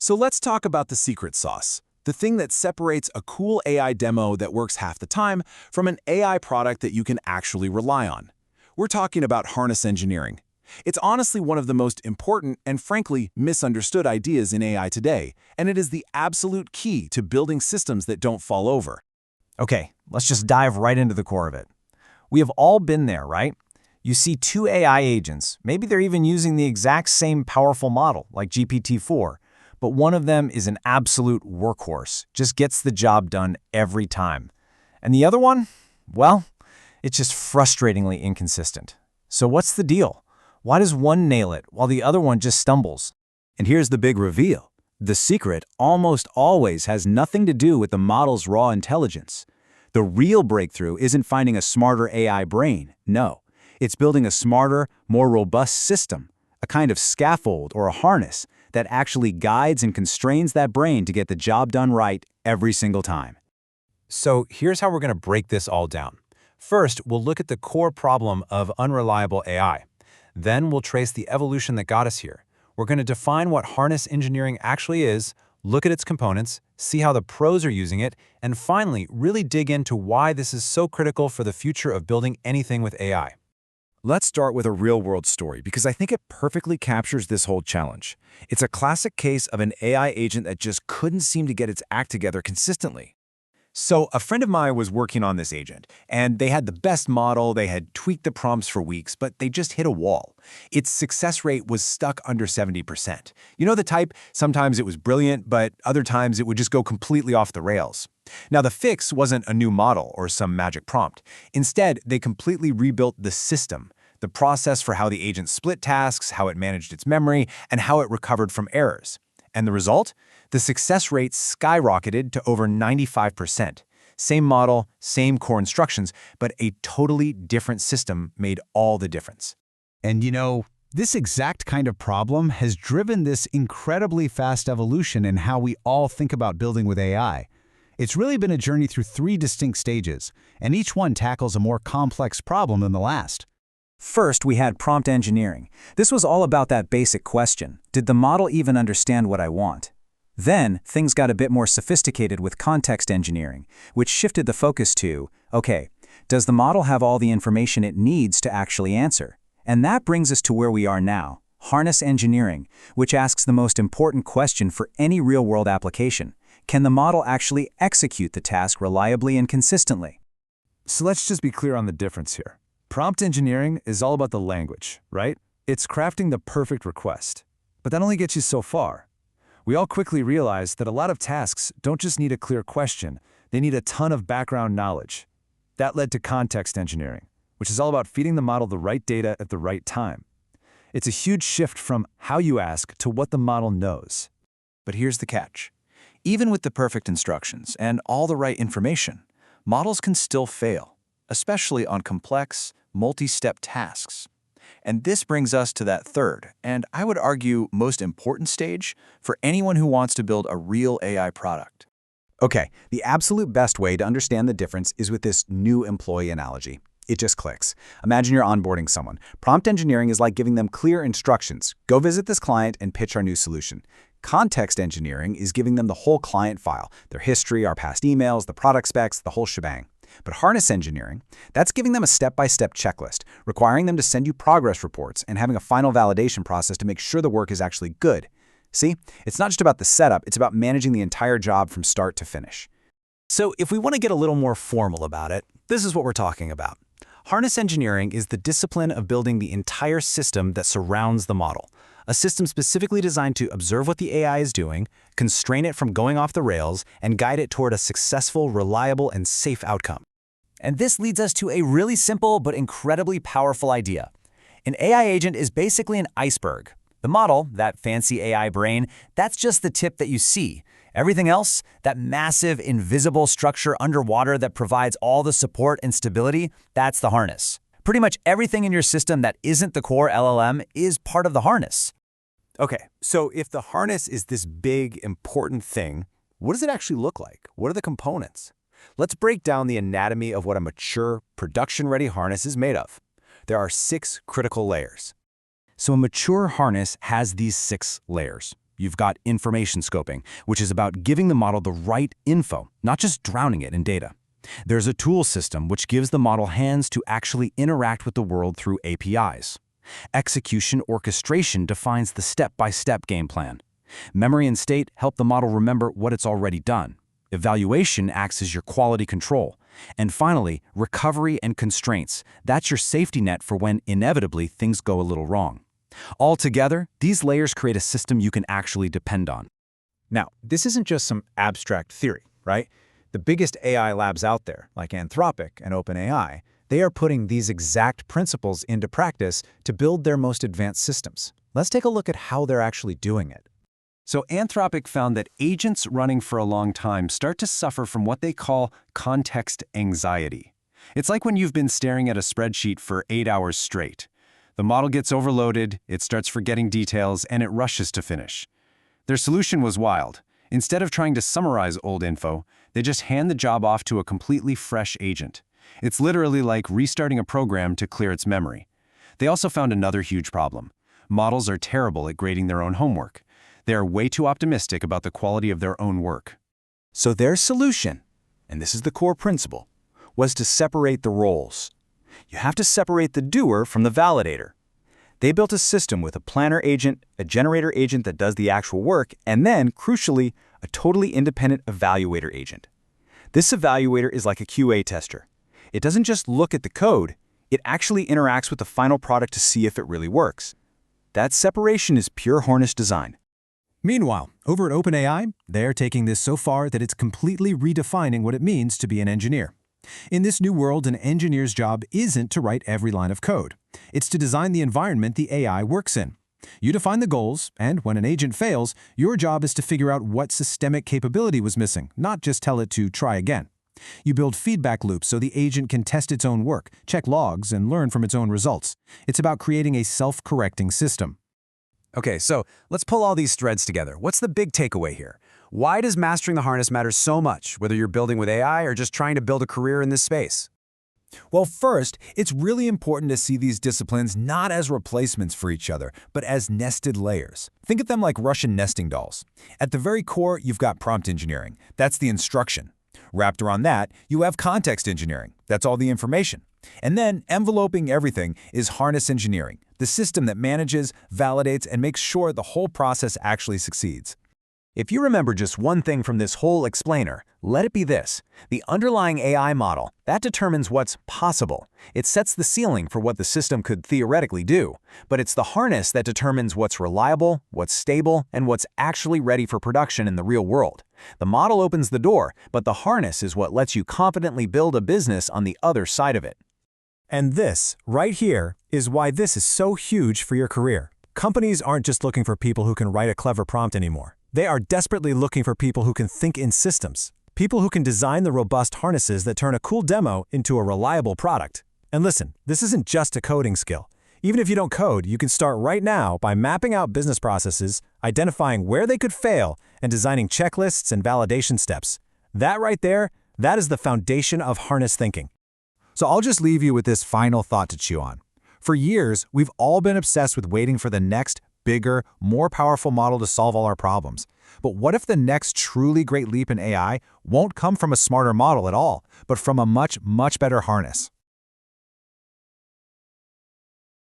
So let's talk about the secret sauce, the thing that separates a cool AI demo that works half the time from an AI product that you can actually rely on. We're talking about harness engineering. It's honestly one of the most important and frankly misunderstood ideas in AI today, and it is the absolute key to building systems that don't fall over. Okay, let's just dive right into the core of it. We have all been there, right? You see two AI agents, maybe they're even using the exact same powerful model, like GPT-4, but one of them is an absolute workhorse, just gets the job done every time. And the other one? Well, it's just frustratingly inconsistent. So what's the deal? Why does one nail it while the other one just stumbles? And here's the big reveal. The secret almost always has nothing to do with the model's raw intelligence. The real breakthrough isn't finding a smarter AI brain, no. It's building a smarter, more robust system, a kind of scaffold or a harness that actually guides and constrains that brain to get the job done right every single time. So here's how we're going to break this all down. First, we'll look at the core problem of unreliable AI. Then we'll trace the evolution that got us here. We're going to define what harness engineering actually is, look at its components, see how the pros are using it, and finally, really dig into why this is so critical for the future of building anything with AI. Let's start with a real-world story because I think it perfectly captures this whole challenge. It's a classic case of an AI agent that just couldn't seem to get its act together consistently. So a friend of mine was working on this agent, and they had the best model, they had tweaked the prompts for weeks, but they just hit a wall. Its success rate was stuck under 70%. You know the type? Sometimes it was brilliant, but other times it would just go completely off the rails. Now the fix wasn't a new model or some magic prompt. Instead, they completely rebuilt the system, the process for how the agent split tasks, how it managed its memory, and how it recovered from errors. And the result? The success rate skyrocketed to over 95%. Same model, same core instructions, but a totally different system made all the difference. And you know, this exact kind of problem has driven this incredibly fast evolution in how we all think about building with AI. It's really been a journey through 3 distinct stages, and each one tackles a more complex problem than the last. First, we had prompt engineering. This was all about that basic question: did the model even understand what I want? Then, things got a bit more sophisticated with context engineering, which shifted the focus to, okay, does the model have all the information it needs to actually answer? And that brings us to where we are now, harness engineering, which asks the most important question for any real-world application. Can the model actually execute the task reliably and consistently? So let's just be clear on the difference here. Prompt engineering is all about the language, right? It's crafting the perfect request. But that only gets you so far. We all quickly realize that a lot of tasks don't just need a clear question, they need a ton of background knowledge. That led to context engineering, which is all about feeding the model the right data at the right time. It's a huge shift from how you ask to what the model knows. But here's the catch. Even with the perfect instructions and all the right information, models can still fail, especially on complex, multi-step tasks. And this brings us to that third, and I would argue most important stage for anyone who wants to build a real AI product. Okay, the absolute best way to understand the difference is with this new employee analogy. It just clicks. Imagine you're onboarding someone. Prompt engineering is like giving them clear instructions. Go visit this client and pitch our new solution. Context engineering is giving them the whole client file, their history, our past emails, the product specs, the whole shebang. But harness engineering, that's giving them a step-by-step checklist, requiring them to send you progress reports and having a final validation process to make sure the work is actually good. See, it's not just about the setup, it's about managing the entire job from start to finish. So if we want to get a little more formal about it, this is what we're talking about. Harness engineering is the discipline of building the entire system that surrounds the model. A system specifically designed to observe what the AI is doing, constrain it from going off the rails, and guide it toward a successful, reliable, and safe outcome. And this leads us to a really simple but incredibly powerful idea. An AI agent is basically an iceberg. The model, that fancy AI brain, that's just the tip that you see. Everything else, that massive, invisible structure underwater that provides all the support and stability, that's the harness. Pretty much everything in your system that isn't the core LLM is part of the harness. Okay, so if the harness is this big, important thing, what does it actually look like? What are the components? Let's break down the anatomy of what a mature, production-ready harness is made of. There are 6 critical layers. So a mature harness has these 6 layers. you've got information scoping, which is about giving the model the right info, not just drowning it in data. There's a tool system which gives the model hands to actually interact with the world through APIs. Execution orchestration defines the step-by-step game plan. Memory and state help the model remember what it's already done. Evaluation acts as your quality control. And finally, recovery and constraints. That's your safety net for when, inevitably, things go a little wrong. Altogether, these layers create a system you can actually depend on. Now, this isn't just some abstract theory, right? The biggest AI labs out there, like Anthropic and OpenAI, they are putting these exact principles into practice to build their most advanced systems. Let's take a look at how they're actually doing it. So Anthropic found that agents running for a long time start to suffer from what they call context anxiety. It's like when you've been staring at a spreadsheet for 8 hours straight. The model gets overloaded, it starts forgetting details, and it rushes to finish. Their solution was wild. Instead of trying to summarize old info, they just hand the job off to a completely fresh agent. It's literally like restarting a program to clear its memory. They also found another huge problem. Models are terrible at grading their own homework. They are way too optimistic about the quality of their own work. So their solution, and this is the core principle, was to separate the roles. You have to separate the doer from the validator. They built a system with a planner agent, a generator agent that does the actual work, and then, crucially, a totally independent evaluator agent. This evaluator is like a QA tester. It doesn't just look at the code, it actually interacts with the final product to see if it really works. That separation is pure harness design. Meanwhile, over at OpenAI, they're taking this so far that it's completely redefining what it means to be an engineer. In this new world, an engineer's job isn't to write every line of code. It's to design the environment the AI works in. You define the goals, and when an agent fails, your job is to figure out what systemic capability was missing, not just tell it to try again. You build feedback loops so the agent can test its own work, check logs, and learn from its own results. It's about creating a self-correcting system. Okay, so let's pull all these threads together. What's the big takeaway here? Why does mastering the harness matter so much, whether you're building with AI or just trying to build a career in this space? Well, first, it's really important to see these disciplines not as replacements for each other, but as nested layers. Think of them like Russian nesting dolls. At the very core, you've got prompt engineering. That's the instruction. Wrapped around that, you have context engineering. That's all the information. And then, enveloping everything is harness engineering, the system that manages, validates, and makes sure the whole process actually succeeds. If you remember just one thing from this whole explainer, let it be this. The underlying AI model, that determines what's possible. It sets the ceiling for what the system could theoretically do. But it's the harness that determines what's reliable, what's stable, and what's actually ready for production in the real world. The model opens the door, but the harness is what lets you confidently build a business on the other side of it. And this, right here, is why this is so huge for your career. Companies aren't just looking for people who can write a clever prompt anymore. They are desperately looking for people who can think in systems, people who can design the robust harnesses that turn a cool demo into a reliable product. And listen, this isn't just a coding skill. Even if you don't code, you can start right now by mapping out business processes, identifying where they could fail, and designing checklists and validation steps. That right there, that is the foundation of harness thinking. So I'll just leave you with this final thought to chew on. For years, we've all been obsessed with waiting for the next, bigger, more powerful model to solve all our problems. But what if the next truly great leap in AI won't come from a smarter model at all, but from a much, much better harness?